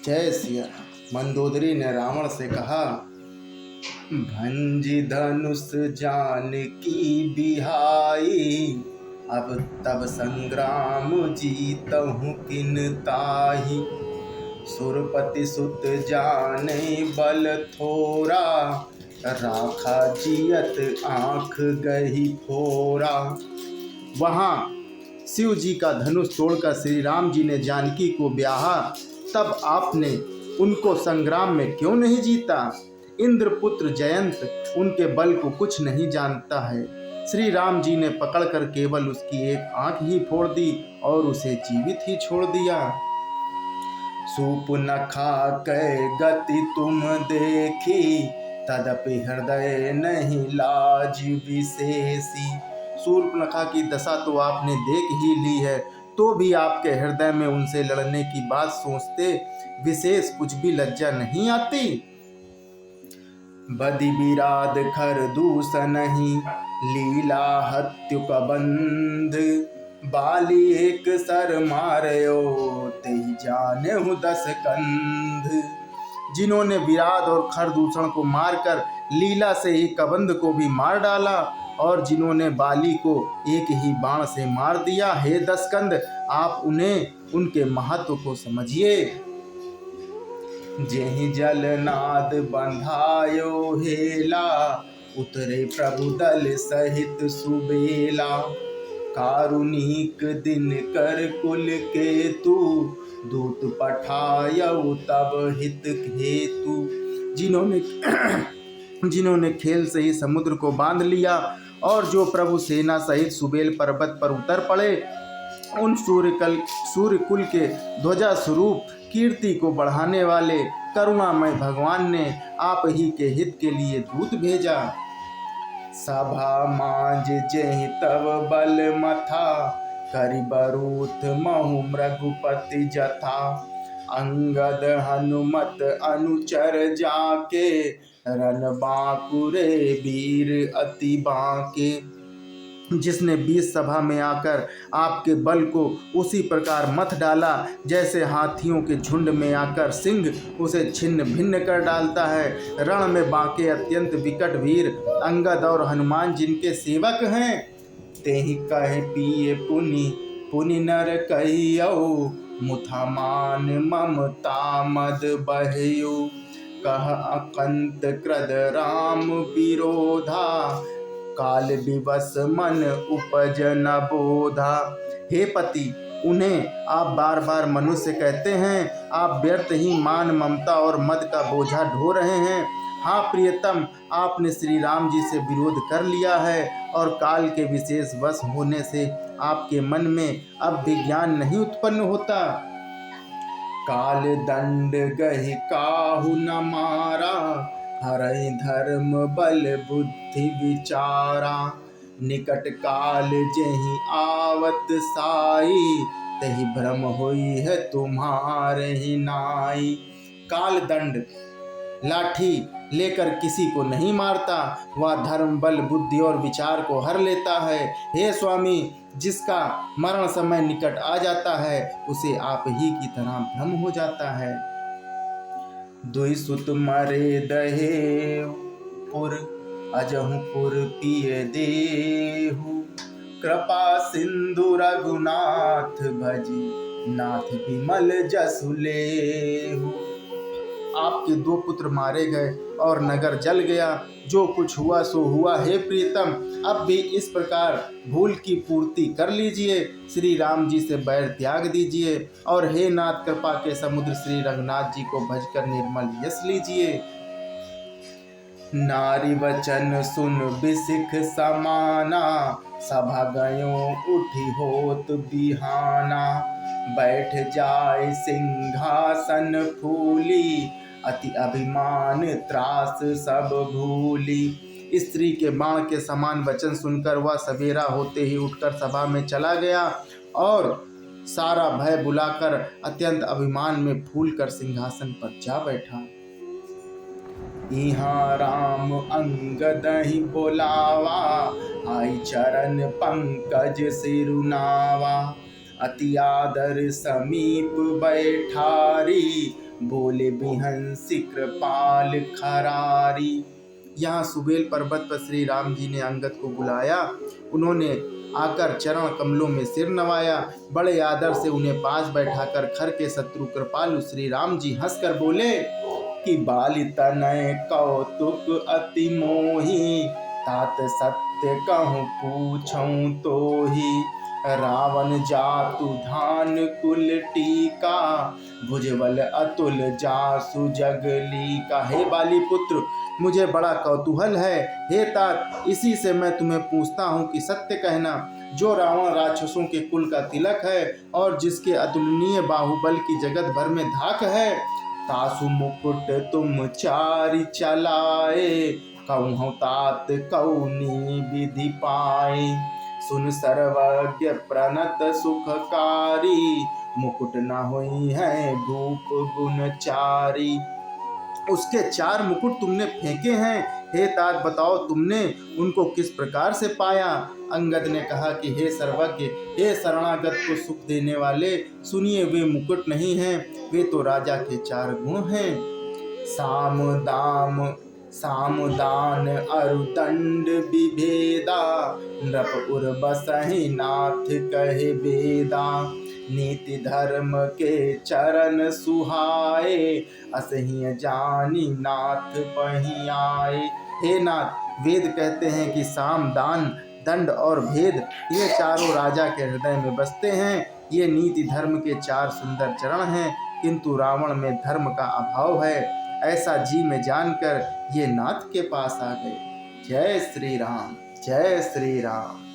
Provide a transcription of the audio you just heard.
जय सिया राम। मंदोदरी ने रावण से कहा, भंजी धनुष जान की बिहाई, अब तब संग्राम जीतहूँ किन ताही। सुरपति सुत जाने बल थोरा, राखा जियत आँख गही फोरा। वहाँ शिव जी का धनुष तोड़कर श्री राम जी ने जानकी को ब्याहा, तब आपने उनको संग्राम में क्यों नहीं जीता? इंद्रपुत्र जयंत उनके बल को कुछ नहीं जानता है। श्री राम जी ने पकड़कर केवल उसकी एक आंख ही फोड़ दी और उसे जीवित ही छोड़ दिया। सूप न खा कै गति तुम देखी, तदपि हृदय नहीं लाज विशेषी। शूर्पणखा की दशा तो आपने देख ही ली है, तो भी आपके हृदय में उनसे लड़ने की बात सोचते विशेष कुछ भी लज्जा नहीं आती। बदि बिराद खर दूसनहि, लीला हत्युक बंध। बाली एक सर मारयो, तेहि जानेहु 10 कंध। जिन्होंने विराट और खरदूषण को मारकर लीला से ही कबंध को भी मार डाला, और जिन्होंने बाली को एक ही बाण से मार दिया। हे 10 कंध, आप उन्हें उनके महत्व को समझिए। जेहि जल नाद बंधायो हेला, उतरे प्रभु दल सहित सुबेला। कारुणिक दिन कर कुल केतु, दूत पठायउ तब हित हेतु। जिन्होंने खेल से ही समुद्र को बांध लिया, और जो प्रभु सेना सहित सुबेल पर्वत पर उतर पड़े, उन सूर्यकुल के ध्वजा स्वरूप कीर्ति को बढ़ाने वाले करुणामय भगवान ने आप ही के हित के लिए दूत भेजा। सभा मांझ जेहि तब बल मथा, करि बरूथ महु मृगुपति जथा। अंगद हनुमत अनुचर जाके, रन बांकुरे वीर अति बांके। जिसने 20 सभा में आकर आपके बल को उसी प्रकार मथ डाला, जैसे हाथियों के झुंड में आकर सिंह उसे छिन्न भिन्न कर डालता है। रण में बांके अत्यंत विकट वीर अंगद और हनुमान जिनके सेवक हैं, तेहि कहे पिए पुनि पुनि नर कहियो। मुथा मान ममता मद बहयो, कह अकंत क्रद राम विरोधा। काल विवश मन उपज न बोधा। हे पति, उन्हें आप बार बार मनुष्य कहते हैं। आप व्यर्थ ही मान ममता और मद का बोझा ढो रहे हैं। हाँ प्रियतम, आपने श्री राम जी से विरोध कर लिया है, और काल के विशेष वश होने से आपके मन में अब भी ज्ञान नहीं उत्पन्न होता। काल दंड गहि काहू न मारा, हरहि धर्म बल बुद्धि विचारा। निकट काल जेहि आवत साई, तहि भ्रम होई है तुम्हारे ही नाई। काल दंड लाठी लेकर किसी को नहीं मारता, वह धर्म बल बुद्धि और विचार को हर लेता है। हे स्वामी, जिसका मरण समय निकट आ जाता है, उसे आप ही की तरह भ्रम हो जाता है। दुई सुत मरे दहे पुर, अजहु पुर पिय देहु। कृपा सिंधु रघुनाथ भजी, नाथ विमल जसु लेहु। आपके 2 पुत्र मारे गए और नगर जल गया। जो कुछ हुआ सो हुआ। हे प्रियतम, अब भी इस प्रकार भूल की पूर्ति कर लीजिए। श्री राम जी से बैर त्याग दीजिए, और हे नाथ, कृपा के समुद्र श्री रघुनाथ जी को भजकर निर्मल यश लीजिए। नारी वचन सुन बिसिख समाना, सभा गयो उठी होत बिहाना। बैठ जाय सिंहासन फूली, अति अभिमान त्रास सब भूली। स्त्री के बाण के समान वचन सुनकर वह सवेरा होते ही उठकर सभा में चला गया, और सारा भय बुलाकर अत्यंत अभिमान में फूल कर सिंहासन पर जा बैठा। इहाँ राम अंगद ही बोलावा, आई चरण पंकज सिरुनावा। अति आदर समीप बैठारी, बोले बिहंसी कृपाल खरारी। यहाँ सुबेल पर्वत पर श्री राम जी ने अंगद को बुलाया। उन्होंने आकर चरण कमलों में सिर नवाया। बड़े आदर से उन्हें पास बैठाकर खर के शत्रु कृपालु श्री राम जी हंसकर बोले कि बाली तनय कौतुक अति मोही, तात सत्य कहूँ पूछूं तो ही। रावण जातु धान कुल टीका, भुजबल अतुल जासु जगली का। हे बाली पुत्र, मुझे बड़ा कौतूहल है। हे तात, इसी से मैं तुम्हें पूछता हूँ कि सत्य कहना, जो रावण राक्षसों के कुल का तिलक है और जिसके अतुलनीय बाहुबल की जगत भर में धाक है, तासु मुकुट तुम चारि चलाए, कहूँ तात कौनी विधि पाए। सुन सर्वज्ञ प्रणत सुखकारी, मुकुट न हुई है भूप गुणचारी। उसके 4 मुकुट तुमने फेंके हैं। हे तात, बताओ तुमने उनको किस प्रकार से पाया। अंगद ने कहा कि हे सर्वज्ञ, हे शरणागत को सुख देने वाले, सुनिए, वे मुकुट नहीं हैं, वे तो राजा के 4 गुण हैं। साम दान अरुदंड विभेदा, नृप उर बसहि नाथ कहे बेदा। नीति धर्म के चरण सुहाए, असह्य जानी नाथ पही आए। हे नाथ, वेद कहते हैं कि साम, दान, दंड और भेद, ये चारों राजा के हृदय में बसते हैं। ये नीति धर्म के 4 सुंदर चरण हैं, किंतु रावण में धर्म का अभाव है। ऐसा जी में जानकर ये नाथ के पास आ गए। जय श्री राम, जय श्री राम।